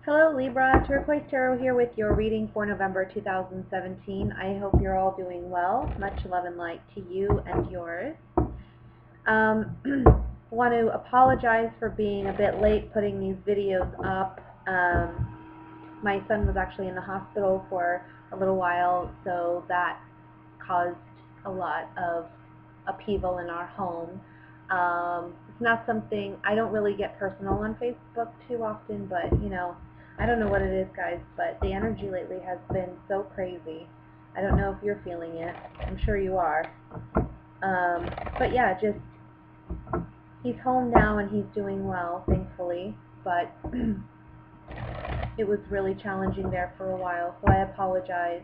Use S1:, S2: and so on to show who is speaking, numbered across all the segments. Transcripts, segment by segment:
S1: Hello Libra, Turquoise Tarot here with your reading for November 2017. I hope you're all doing well. Much love and light to you and yours. Want to apologize for being a bit late putting these videos up. My son was actually in the hospital for a little while, so that caused a lot of upheaval in our home. It's not something, I don't really get personal on Facebook too often, but you know, I don't know what it is, guys, but the energy lately has been so crazy. I don't know if you're feeling it. I'm sure you are. But yeah, just, he's home now and he's doing well, thankfully, but it was really challenging there for a while, so I apologize.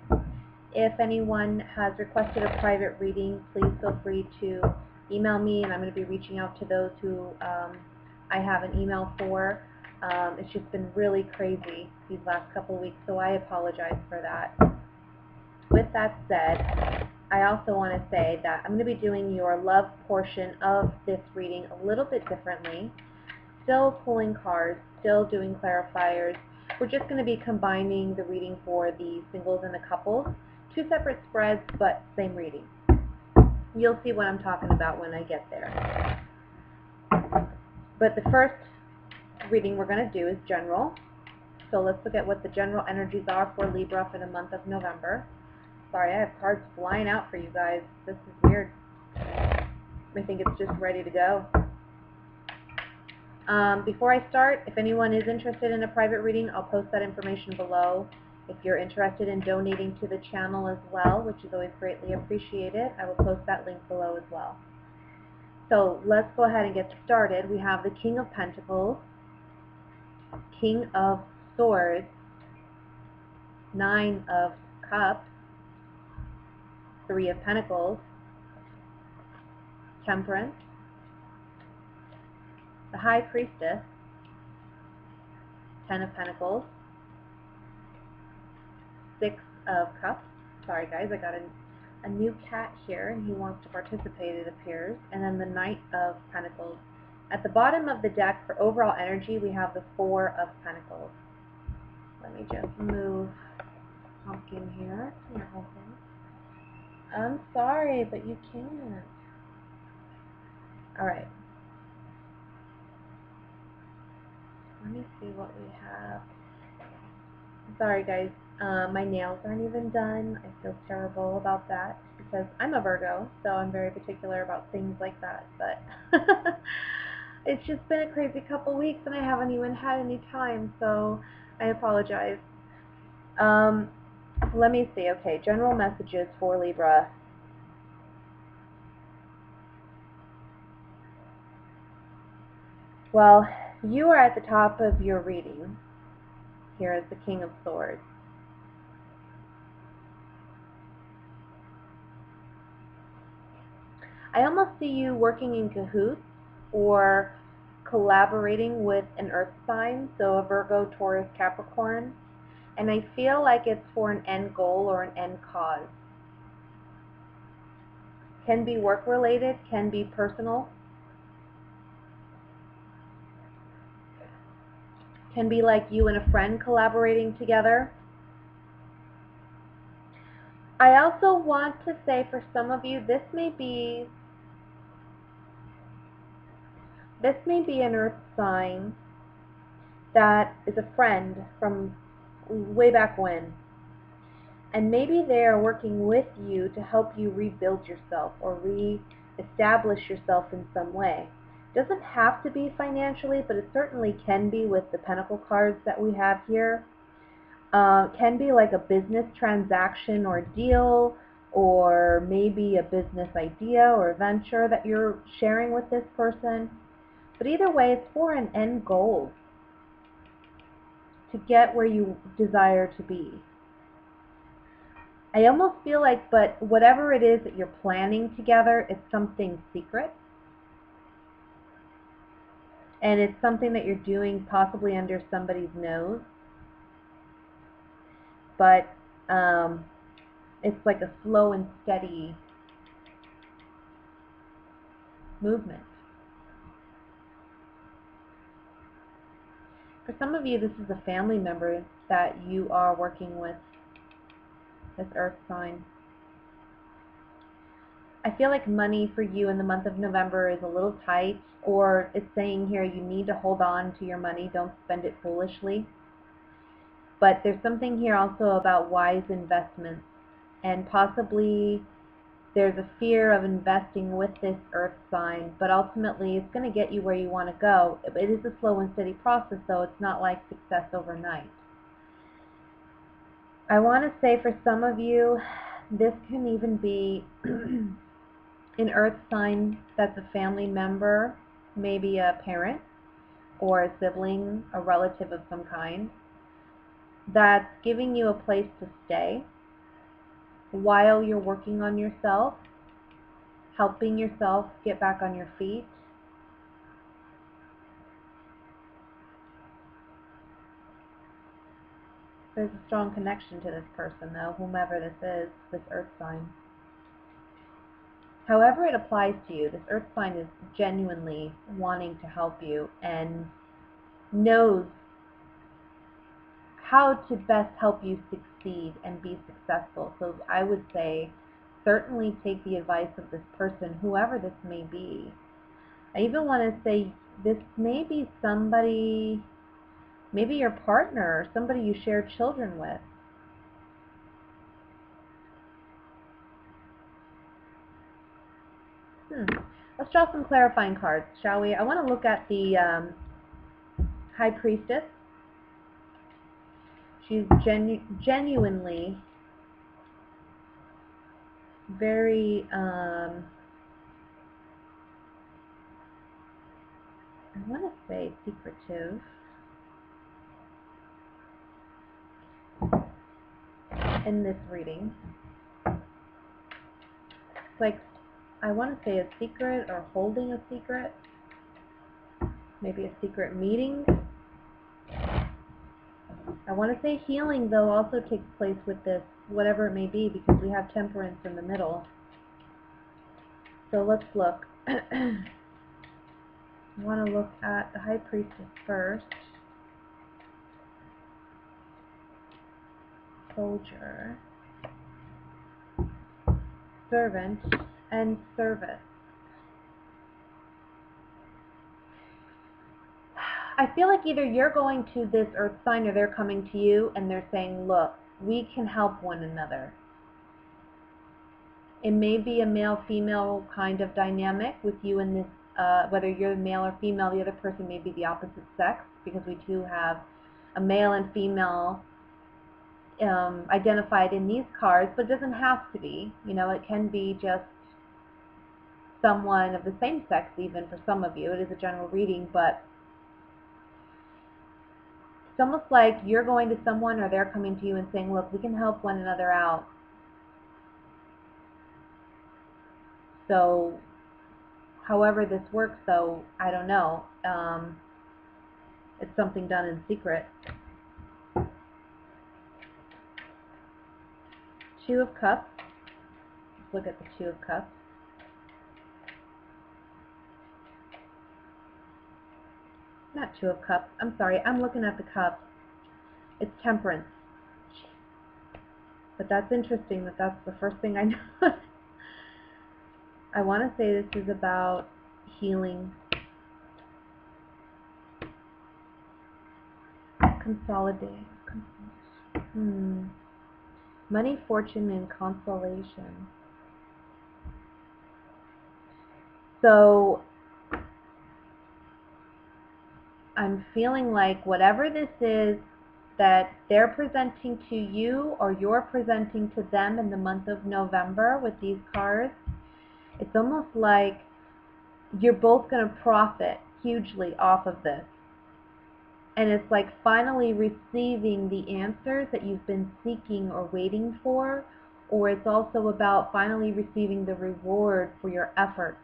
S1: If anyone has requested a private reading, please feel free to email me, and I'm going to be reaching out to those who I have an email for. It's just been really crazy these last couple of weeks, so I apologize for that. With that said, I also want to say that I'm going to be doing your love portion of this reading a little bit differently. Still pulling cards, still doing clarifiers. We're just going to be combining the reading for the singles and the couples. Two separate spreads, but same reading. You'll see what I'm talking about when I get there. But the first reading we're going to do is general. So let's look at what the general energies are for Libra for the month of November. Sorry, I have cards flying out for you guys. This is weird. I think it's just ready to go. Before I start, if anyone is interested in a private reading, I'll post that information below. If you're interested in donating to the channel as well, which is always greatly appreciated, I will post that link below as well. So let's go ahead and get started. We have the King of Pentacles, King of Swords, Nine of Cups, Three of Pentacles, Temperance, the High Priestess, Ten of Pentacles, Six of Cups. Sorry guys, I got a new cat here and he wants to participate, it appears. And then the Knight of Pentacles. At the bottom of the deck for overall energy, we have the Four of Pentacles. Let me just move Pumpkin here. Come here, Pumpkin. I'm sorry, but you can't. Alright. Let me see what we have. Sorry guys, my nails aren't even done. I feel terrible about that because I'm a Virgo, so I'm very particular about things like that, but it's just been a crazy couple weeks and I haven't even had any time, so I apologize. Let me see. Okay, general messages for Libra. Well, you are at the top of your reading here as the King of Swords. I almost see you working in cahoots or collaborating with an earth sign, so a Virgo, Taurus, Capricorn, and I feel like it's for an end goal or an end cause. Can be work related, can be personal, can be like you and a friend collaborating together. I also want to say for some of you, this may be an earth sign that is a friend from way back when. And maybe they are working with you to help you rebuild yourself or re-establish yourself in some way. It doesn't have to be financially, but it certainly can be with the Pentacle cards that we have here. Can be like a business transaction or deal, or maybe a business idea or venture that you're sharing with this person. But either way, it's for an end goal to get where you desire to be. I almost feel like, but whatever it is that you're planning together, it's something secret. And it's something that you're doing possibly under somebody's nose. But it's like a slow and steady movement. For some of you, this is a family member that you are working with, this earth sign. I feel like money for you in the month of November is a little tight, or it's saying here you need to hold on to your money, don't spend it foolishly. But there's something here also about wise investments, and possibly there's a fear of investing with this earth sign, but ultimately it's going to get you where you want to go. It is a slow and steady process, though. It's not like success overnight. I want to say for some of you, this can even be an earth sign that's a family member, maybe a parent or a sibling, a relative of some kind, that's giving you a place to stay while you're working on yourself, helping yourself get back on your feet. There's a strong connection to this person, though, whomever this is, this earth sign. However it applies to you, this earth sign is genuinely wanting to help you and knows how to best help you succeed and be successful. So I would say certainly take the advice of this person, whoever this may be. I even want to say this may be somebody, maybe your partner or somebody you share children with. Let's draw some clarifying cards, shall we? I want to look at the High Priestess. She's genuinely very, I want to say secretive. In this reading. It's like, I want to say a secret or holding a secret. Maybe a secret meeting. I want to say healing, though, also takes place with this, whatever it may be, because we have Temperance in the middle. So let's look. I want to look at the High Priestess first. Soldier. Servant. And service. I feel like either you're going to this earth sign or they're coming to you and they're saying, look, we can help one another. It may be a male-female kind of dynamic with you in this, whether you're male or female, the other person may be the opposite sex, because we do have a male and female identified in these cards, but it doesn't have to be. You know, it can be just someone of the same sex even for some of you. It is a general reading, but it's almost like you're going to someone or they're coming to you and saying, look, we can help one another out. So, however this works, though, I don't know. It's something done in secret. Two of Cups. Let's look at the Two of Cups. Not Two of Cups. I'm sorry. I'm looking at the Cups. It's Temperance. But that's interesting that that's the first thing I know. I want to say this is about healing, consolidating, money, fortune, and consolation. So I'm feeling like whatever this is that they're presenting to you or you're presenting to them in the month of November with these cards, it's almost like you're both going to profit hugely off of this. And it's like finally receiving the answers that you've been seeking or waiting for, or it's also about finally receiving the reward for your efforts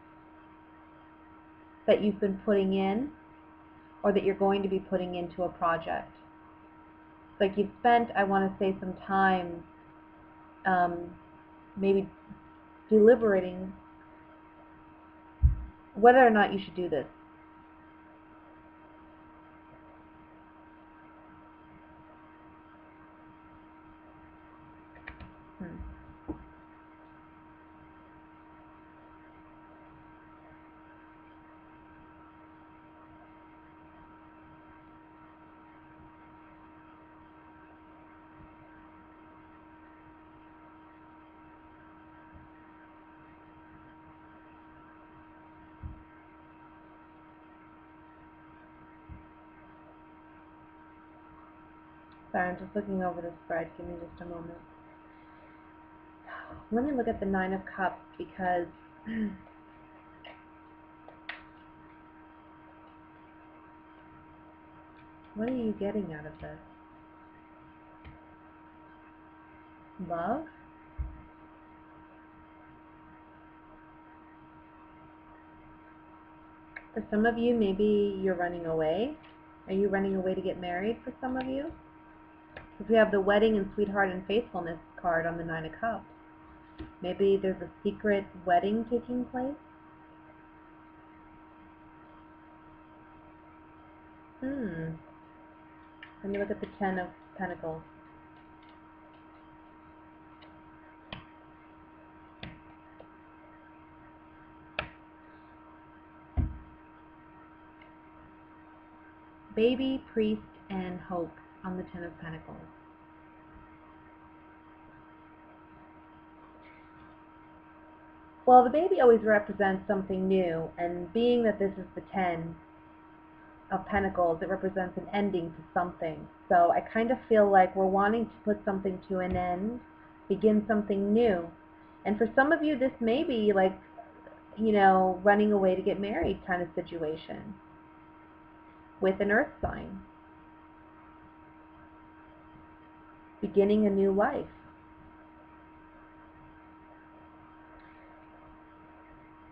S1: that you've been putting in or that you're going to be putting into a project. It's like you've spent, I want to say, some time maybe deliberating whether or not you should do this. Sorry, I'm just looking over the spread. Give me just a moment. Let me look at the Nine of Cups because what are you getting out of this? Love? For some of you, maybe you're running away. Are you running away to get married for some of you? Because we have the wedding and sweetheart and faithfulness card on the Nine of Cups. Maybe there's a secret wedding taking place. Let me look at the Ten of Pentacles. Baby, priest, and hope on the Ten of Pentacles. Well, the baby always represents something new, and being that this is the Ten of Pentacles, it represents an ending to something. So I kind of feel like we're wanting to put something to an end, begin something new. And for some of you, this may be like, you know, running away to get married kind of situation with an earth sign. Beginning a new life.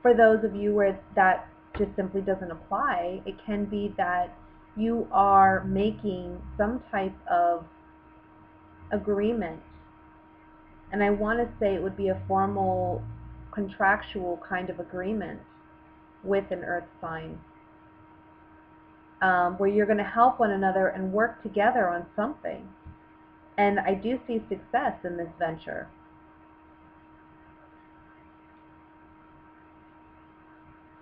S1: For those of you where that just simply doesn't apply, it can be that you are making some type of agreement. And I want to say it would be a formal, contractual kind of agreement with an earth sign. Where you're going to help one another and work together on something. And I do see success in this venture.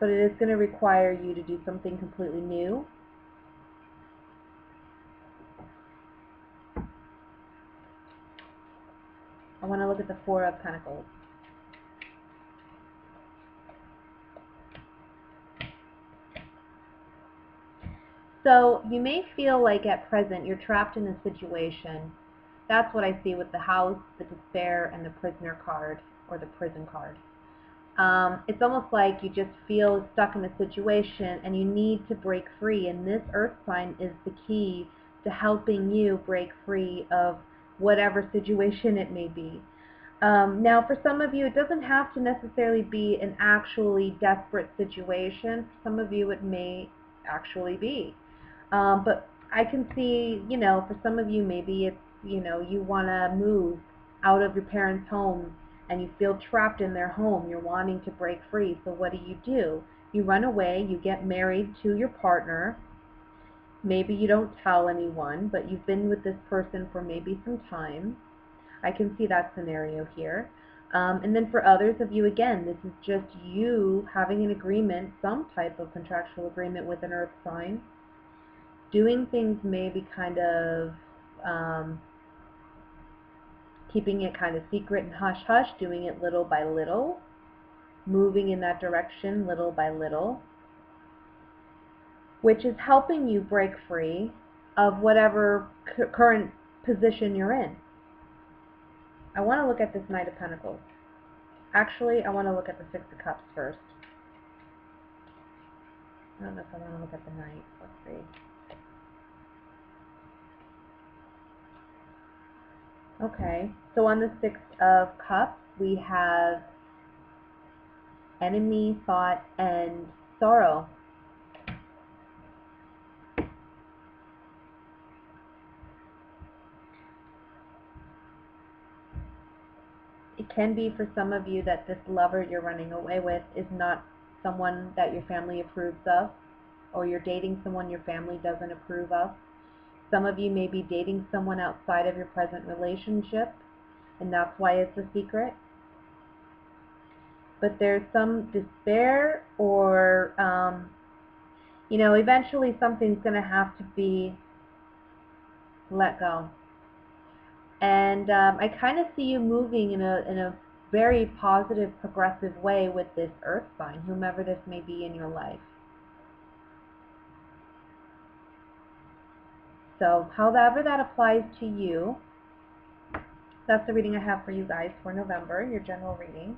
S1: But it is going to require you to do something completely new. I want to look at the Four of Pentacles. So you may feel like at present you're trapped in a situation. That's what I see with the House, the Despair, and the Prisoner card, or the Prison card. It's almost like you just feel stuck in a situation and you need to break free, and this earth sign is the key to helping you break free of whatever situation it may be. Now for some of you, it doesn't have to necessarily be an actually desperate situation. For some of you it may actually be. But I can see, you know, for some of you maybe it's, you know, you want to move out of your parents' home and you feel trapped in their home. You're wanting to break free. So what do? You run away, you get married to your partner. Maybe you don't tell anyone, but you've been with this person for maybe some time. I can see that scenario here. And then for others of you, again, this is just you having an agreement, some type of contractual agreement with an earth sign. Doing things maybe kind of keeping it kind of secret and hush-hush, doing it little by little, moving in that direction little by little, which is helping you break free of whatever current position you're in. I want to look at this Knight of Pentacles. Actually, I want to look at the Six of Cups first. I don't know if I want to look at the Knight. Let's see. Okay, so on the Six of Cups, we have enemy, thought, and sorrow. It can be for some of you that this lover you're running away with is not someone that your family approves of, or you're dating someone your family doesn't approve of. Some of you may be dating someone outside of your present relationship, and that's why it's a secret. But there's some despair, or, you know, eventually something's going to have to be let go. And I kind of see you moving in a very positive, progressive way with this earth sign, whomever this may be in your life. So however that applies to you, that's the reading I have for you guys for November, your general reading.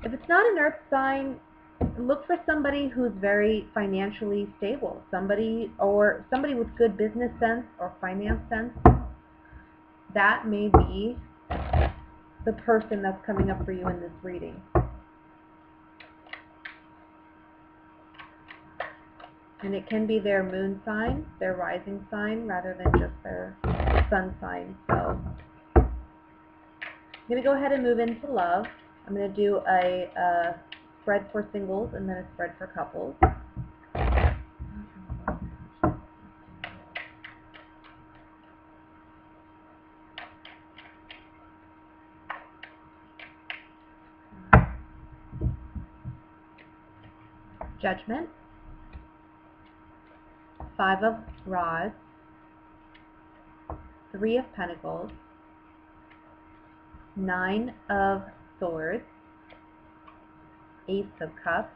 S1: If it's not an earth sign, look for somebody who's very financially stable, somebody with good business sense or finance sense. That may be the person that's coming up for you in this reading. And it can be their moon sign, their rising sign, rather than just their sun sign. So I'm going to go ahead and move into love. I'm going to do a spread for singles and then a spread for couples. Judgment, 5 of Rods, 3 of Pentacles, 9 of Swords, Ace of Cups,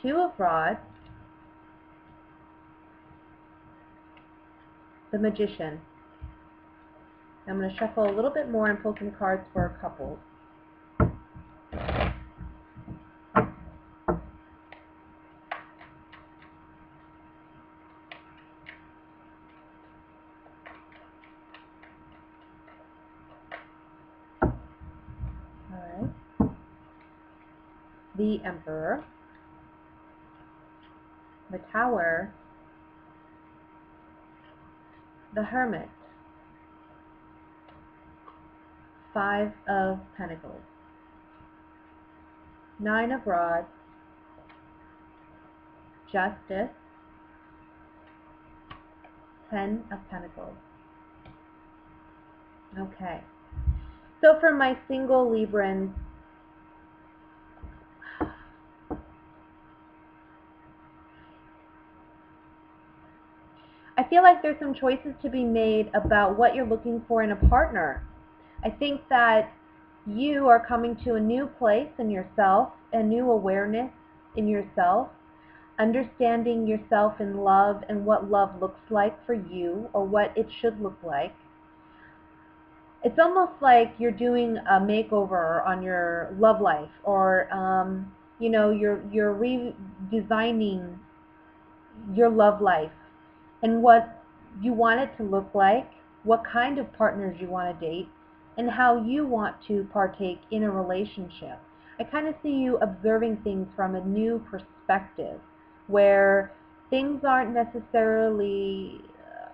S1: 2 of Rods, the Magician. I'm going to shuffle a little bit more and pull some cards for couples. Alright. The Emperor, the Tower, the Hermit, 5 of Pentacles, 9 of Rods, Justice, 10 of Pentacles. Okay. So for my single Librans, I feel like there's some choices to be made about what you're looking for in a partner. I think that you are coming to a new place in yourself, a new awareness in yourself, understanding yourself in love and what love looks like for you, or what it should look like. It's almost like you're doing a makeover on your love life, or you're redesigning your love life and what you want it to look like, what kind of partners you want to date, and how you want to partake in a relationship. I kind of see you observing things from a new perspective, where things aren't necessarily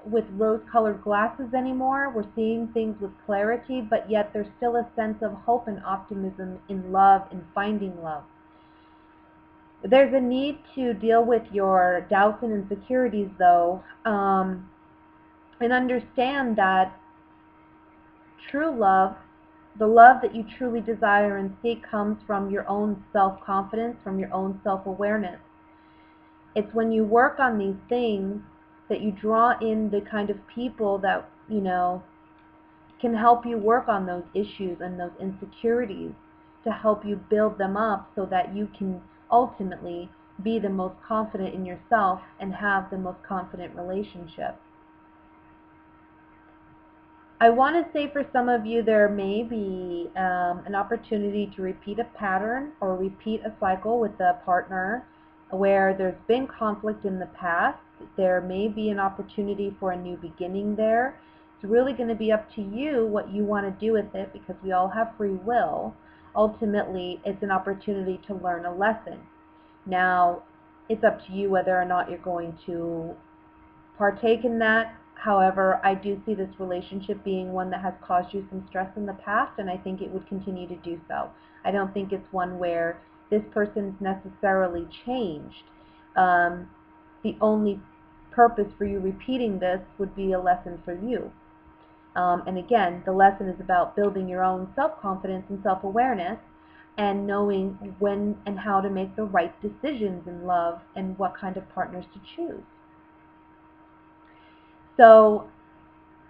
S1: with rose-colored glasses anymore. We're seeing things with clarity, but yet there's still a sense of hope and optimism in love and finding love. There's a need to deal with your doubts and insecurities, though, and understand that true love, the love that you truly desire and seek, comes from your own self-confidence, from your own self-awareness. It's when you work on these things that you draw in the kind of people that, can help you work on those issues and those insecurities, to help you build them up so that you can ultimately be the most confident in yourself and have the most confident relationship. I want to say for some of you there may be an opportunity to repeat a pattern or repeat a cycle with a partner where there's been conflict in the past. There may be an opportunity for a new beginning there. It's really going to be up to you what you want to do with it, because we all have free will. Ultimately, it's an opportunity to learn a lesson. Now, it's up to you whether or not you're going to partake in that. However, I do see this relationship being one that has caused you some stress in the past, and I think it would continue to do so. I don't think it's one where this person's necessarily changed. The only purpose for you repeating this would be a lesson for you. And again, the lesson is about building your own self-confidence and self-awareness, and knowing when and how to make the right decisions in love and what kind of partners to choose. So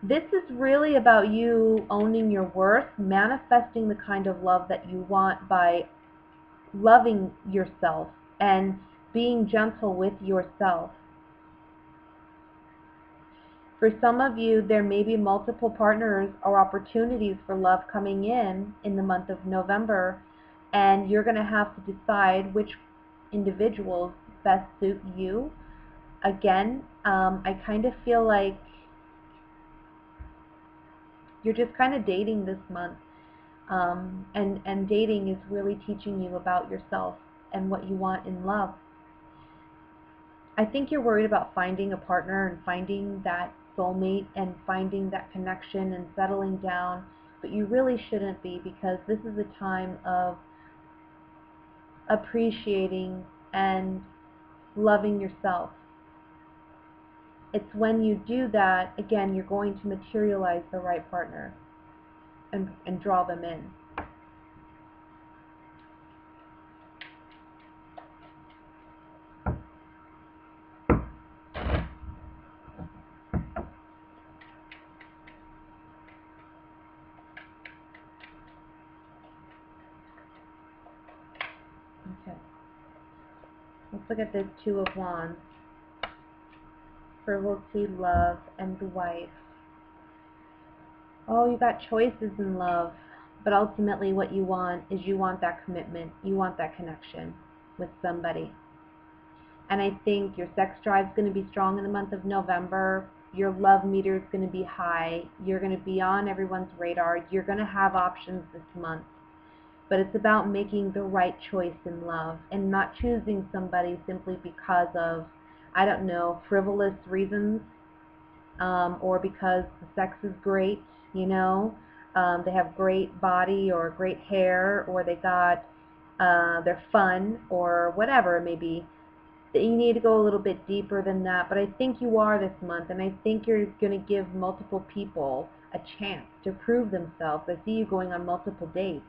S1: this is really about you owning your worth, manifesting the kind of love that you want by loving yourself and being gentle with yourself. For some of you, there may be multiple partners or opportunities for love coming in the month of November, and you're going to have to decide which individuals best suit you. Again, I kind of feel like you're just kind of dating this month, and dating is really teaching you about yourself and what you want in love. I think you're worried about finding a partner and finding that soulmate and finding that connection and settling down, but you really shouldn't be, because this is a time of appreciating and loving yourself. It's when you do that, again, you're going to materialize the right partner and draw them in. Okay. Let's look at this Two of Wands. Frivolity, love, and the wife. Oh, you got choices in love, but ultimately what you want is you want that commitment. You want that connection with somebody. And I think your sex drive is going to be strong in the month of November. Your love meter is going to be high. You're going to be on everyone's radar. You're going to have options this month. But it's about making the right choice in love and not choosing somebody simply because of, I don't know, frivolous reasons, or because the sex is great, you know. They have great body or great hair, or they got, they're fun, or whatever it may be. You need to go a little bit deeper than that, but I think you are this month, and I think you're going to give multiple people a chance to prove themselves. I see you going on multiple dates,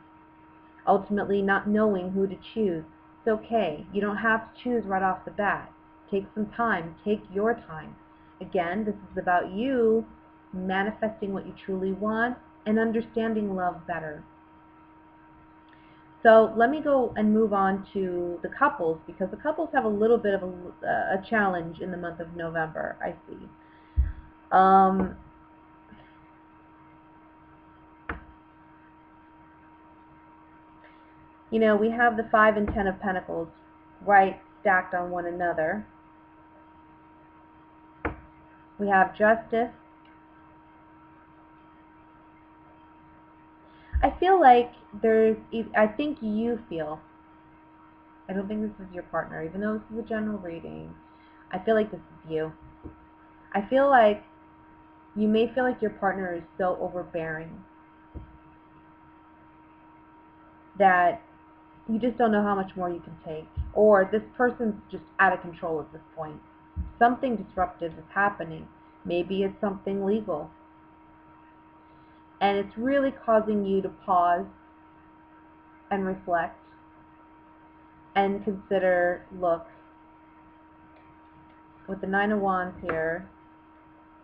S1: ultimately not knowing who to choose. It's okay. You don't have to choose right off the bat. Take some time. Take your time. Again, this is about you manifesting what you truly want and understanding love better. So let me go and move on to the couples, because the couples have a little bit of a challenge in the month of November, I see. You know, we have the 5 and 10 of Pentacles right stacked on one another. We have Justice. I feel like I think you feel, I don't think this is your partner, even though this is a general reading, I feel like this is you. I feel like you may feel like your partner is so overbearing that you just don't know how much more you can take. Or this person's just out of control at this point. Something disruptive is happening. Maybe it's something legal. And it's really causing you to pause and reflect and consider, look, with the 9 of Wands here,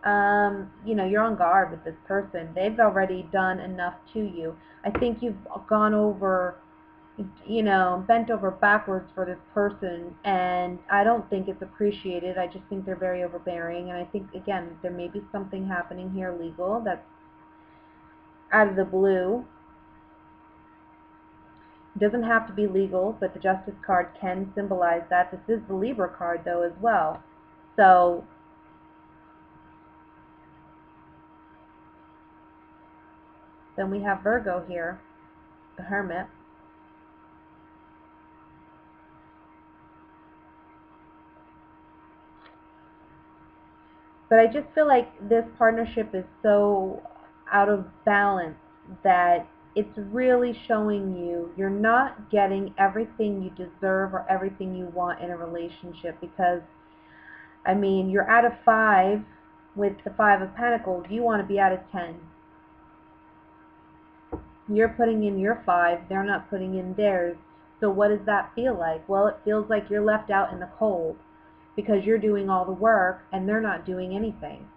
S1: you know, you're on guard with this person. They've already done enough to you. I think you've gone over, you know, bent over backwards for this person, and I don't think it's appreciated. I just think they're very overbearing, and I think, again, there may be something happening here legal that's out of the blue. It doesn't have to be legal, but the Justice card can symbolize that. This is the Libra card, though, as well. So then we have Virgo here, the Hermit. But I just feel like this partnership is so out of balance that it's really showing you you're not getting everything you deserve or everything you want in a relationship. Because, I mean, you're out of 5 with the 5 of Pentacles. You want to be out of 10. You're putting in your 5. They're not putting in theirs. So what does that feel like? Well, it feels like you're left out in the cold, because you're doing all the work and they're not doing anything.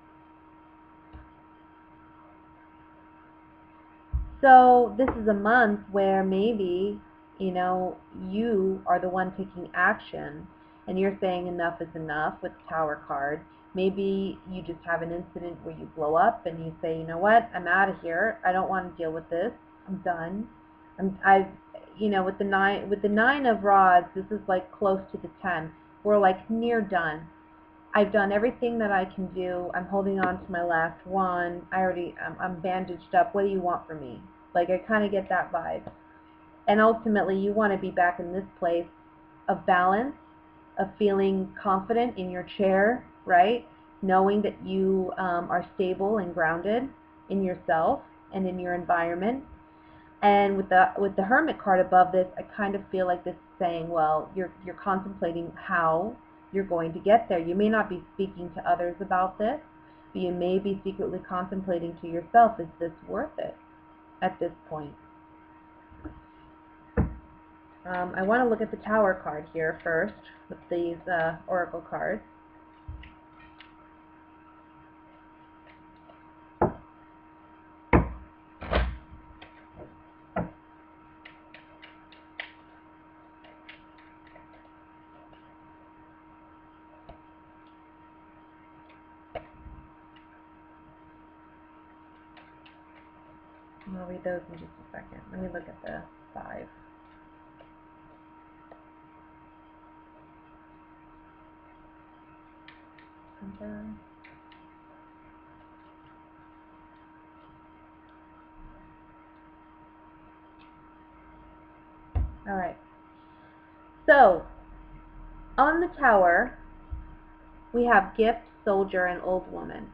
S1: So this is a month where maybe, you know, you are the one taking action and you're saying enough is enough with the Tower card. Maybe you just have an incident where you blow up and you say, you know what, I'm out of here. I don't want to deal with this. I'm done. With the nine of rods, this is like close to the 10. We're like near done. I've done everything that I can do. I'm holding on to my last one. I'm bandaged up. What do you want from me? Like, I kind of get that vibe. And ultimately, you want to be back in this place of balance, of feeling confident in your chair, right? Knowing that you are stable and grounded in yourself and in your environment. And with the Hermit card above this, I kind of feel like this is saying, well, you're contemplating how you're going to get there. You may not be speaking to others about this, but you may be secretly contemplating to yourself, is this worth it at this point? I want to look at the Tower card here first with these Oracle cards. I'll read those in just a second. Let me look at the 5. All right. So, on the Tower, we have Gift, Soldier, and Old Woman.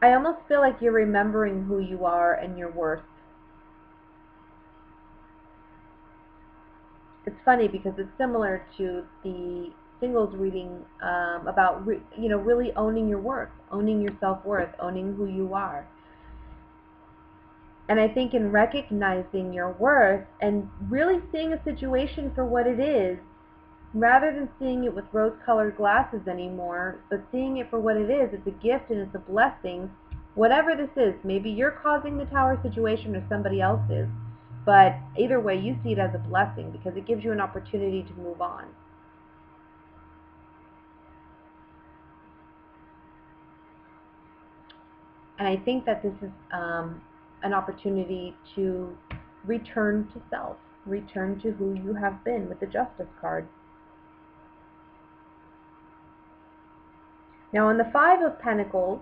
S1: I almost feel like you're remembering who you are and your worth. It's funny because it's similar to the singles reading about really owning your worth, owning your self-worth, owning who you are. And I think in recognizing your worth and really seeing a situation for what it is, rather than seeing it with rose-colored glasses anymore, but seeing it for what it is, it's a gift and it's a blessing. Whatever this is, maybe you're causing the Tower situation or somebody else is, but either way, you see it as a blessing because it gives you an opportunity to move on. And I think that this is an opportunity to return to self, return to who you have been with the Justice card. Now on the 5 of Pentacles,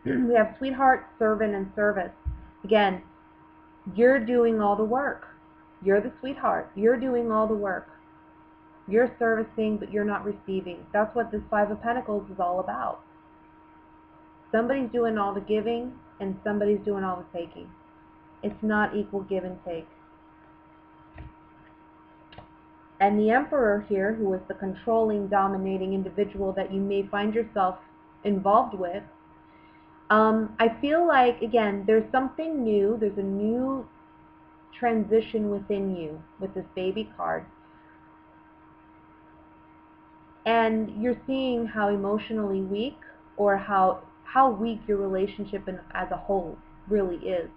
S1: we have Sweetheart, Servant, and Service. Again, you're doing all the work. You're the sweetheart. You're doing all the work. You're servicing, but you're not receiving. That's what this 5 of Pentacles is all about. Somebody's doing all the giving, and somebody's doing all the taking. It's not equal give and take. And the Emperor here, who is the controlling, dominating individual that you may find yourself involved with, I feel like, again, there's something new. There's a new transition within you with this Baby card. And you're seeing how emotionally weak or how weak your relationship as a whole really is.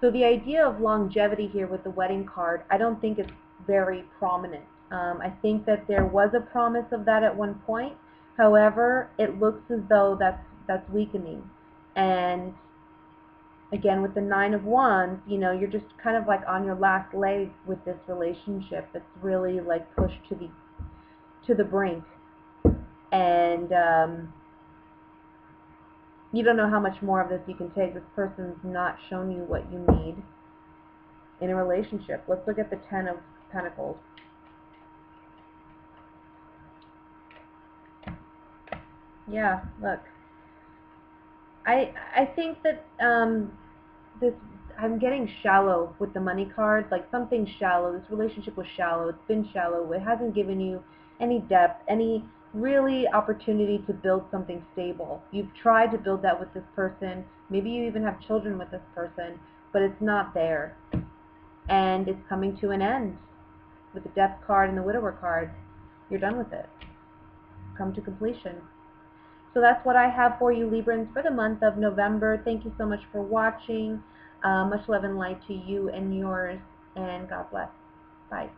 S1: So the idea of longevity here with the Wedding card, I don't think it's very prominent. I think that there was a promise of that at one point. However, it looks as though that's weakening. And again, with the 9 of Wands, you're just kind of like on your last leg with this relationship. It's really like pushed to the brink. And you don't know how much more of this you can take. This person's not shown you what you need in a relationship. Let's look at the 10 of Pentacles. Yeah, look. I think that I'm getting shallow with the Money card, like something shallow. This relationship was shallow. It's been shallow. It hasn't given you any depth, any really opportunity to build something stable. You've tried to build that with this person. Maybe you even have children with this person, but it's not there. And it's coming to an end with the Death card and the Widower card. You're done with it. Come to completion. So that's what I have for you, Librans, for the month of November. Thank you so much for watching. Much love and light to you and yours. and God bless. Bye.